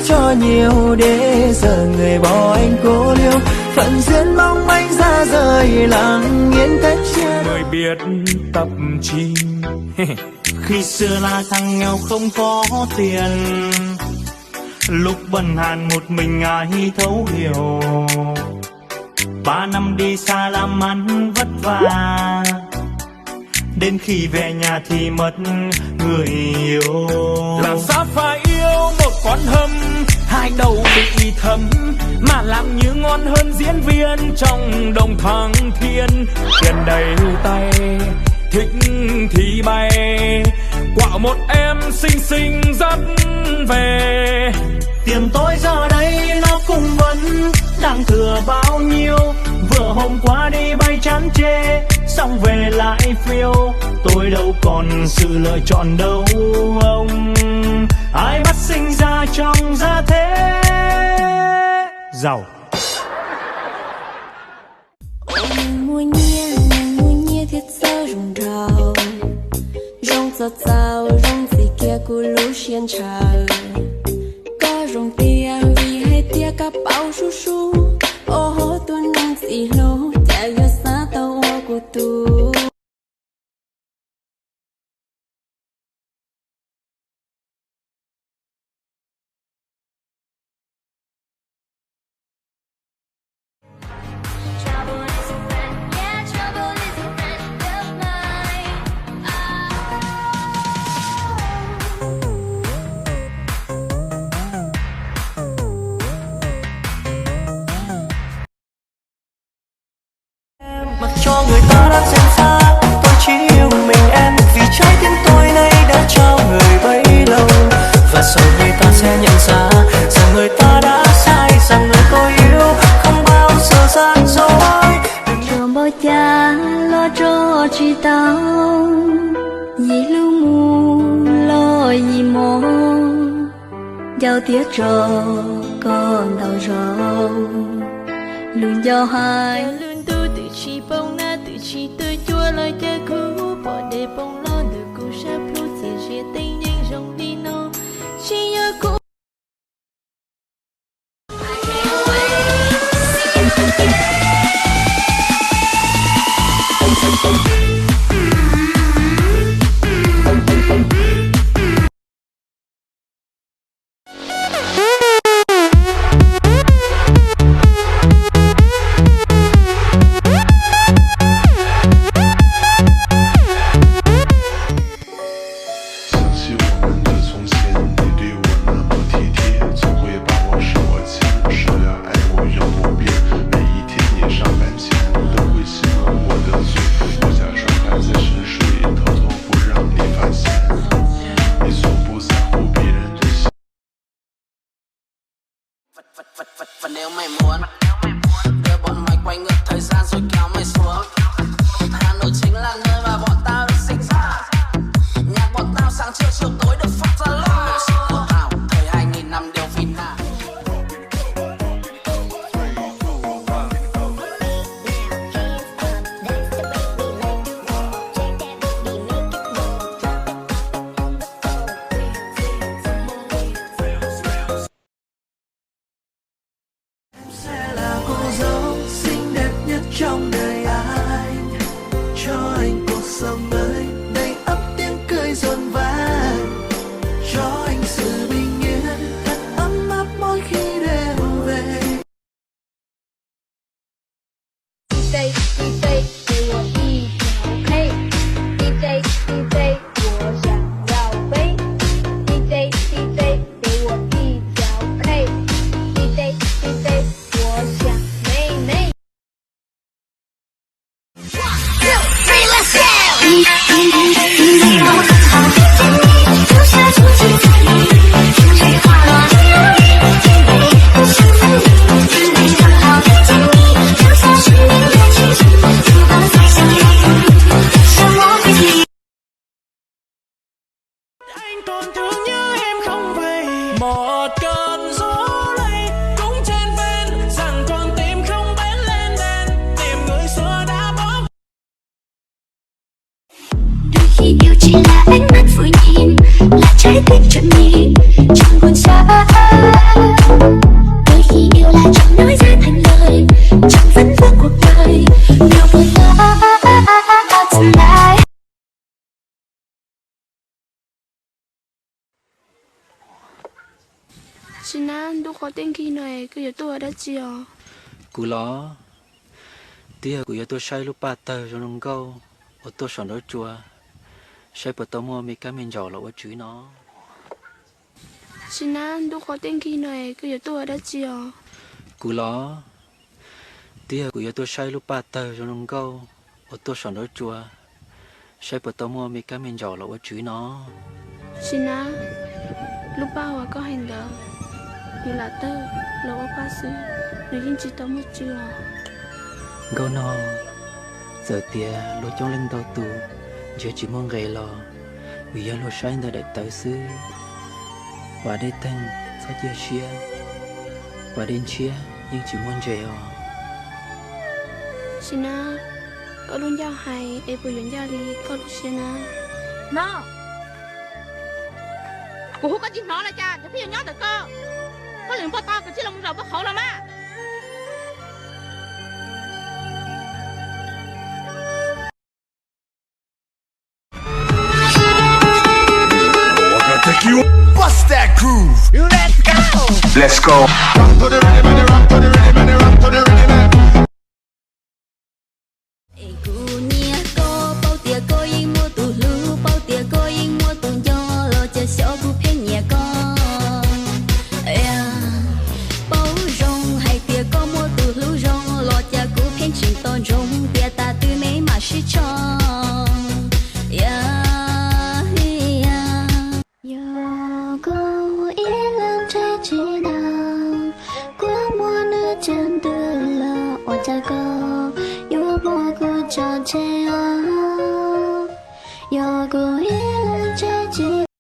cho nhiều để giờ người bỏ anh cô liêu. Phận duyên mong manh ra rời lặng yên cách chia. Người biết tập chi khi xưa là thằng nghèo không có tiền, lúc bần hàn một mình ai thấu hiểu. 3 năm đi xa làm ăn vất vả, đến khi về nhà thì mất người yêu. Làm sao phải yêu một con hâm, hai đầu bị thấm, mà làm như ngon hơn diễn viên trong Đồng Thăng Thiên. Tiền đầy tay thích thì bay, quả một em xinh xinh dắt về. Tiền tôi giờ đây nó cũng vẫn đang thừa bao nhiêu, vừa hôm qua đi bay chán chê xong về lại phiêu. Tôi đâu còn sự lựa chọn đâu ông, ai bắt sinh ra trong gia thế giàu. Mùa nhia thiết sao rùng rào, rong giọt rào rong gì kia của lũ xiên trời. Có rong tia vì hay tia cả bao su su, ô tôi nâng gì lô chạy ra xa tàu của tôi. Mặc cho người ta đang xem xa, tôi chỉ yêu mình em, vì trái tim tôi nay đã trao người bấy lâu. Và sau người ta sẽ nhận ra rằng người ta đã sai, rằng người tôi yêu không bao giờ gian dối. Cho bao cha lo cho chị tao, vì lưu mù lo gì mò, giao tiếc cho con đau rau luôn do hai. Chỉ bông na tự chỉ tôi chua lời cha cũ bỏ để bông lo được cô sắp lúc chỉ chia tay nhanh rong đi nó chỉ nhớ cũ. Và nếu mày muốn đưa bọn mày quay ngược thời gian rồi kéo mày xuống, Hà Nội chính là nơi mà bọn tao được sinh ra. Nhạc bọn tao sáng trưa chiều tối được phát ra luôn. Đời sống của tao thời 2000 năm đều vì nào. Trong đời anh, cho anh cuộc sống mới đầy ắp tiếng cười rộn vang, cho anh sự bình yên thật ấm áp mỗi khi đêm về. DJ DJ 给我一条 K DJ DJ 我想要飞 DJ DJ 给我一条 K DJ DJ 我想妹妹。1, 2, 3, let's go! khi yêu chỉ là ánh mắt vui nhìn, là trái tim trọn nhiên chẳng buồn xa. Đôi khi yêu là chẳng nói ra thành lời, chẳng vấn vương cuộc đời yêu buồn lắm tonight. Xin anh, tôi có tên khi này, cứ giờ tôi ở đó chiều. Cú ló tia của tôi say lúc ba tờ rồi nông câu ở tôi sòn đó chùa say bờ tao mua mấy cái mình giò là ở chuối nó. Xin anh, tôi có tên khi này, cứ giờ tôi ở đó chiều. Cú ló tia của tôi say lúc ba tờ rồi nông câu ở tôi sòn đó chùa say bờ tao mua mấy cái mình giò là ở chuối nó. Xin anh, lúc bao à có hành động như là tơ, là ở ba xứ, người dân chỉ tao một chiều. Gấu nó giờ tia lối trong lưng tao tù giờ chỉ muốn gầy lò vì giờ lối sáng đã để tới xứ và đây tên sao chia chia và đến chia nhưng chỉ muốn dẻo. Xin anh, có luôn giao hay, em bồi dưỡng gia lý, có lúc xin anh. Nó cô hút cái gì nó là cha, để phía nhớ được cơ. Có liền bao to cái chiếc lông rồi bắt khổ lắm á. Bust that groove. Let's go. Let's go. Rock to the rhythm and rock to the rhythm and rock to the rhythm. Yo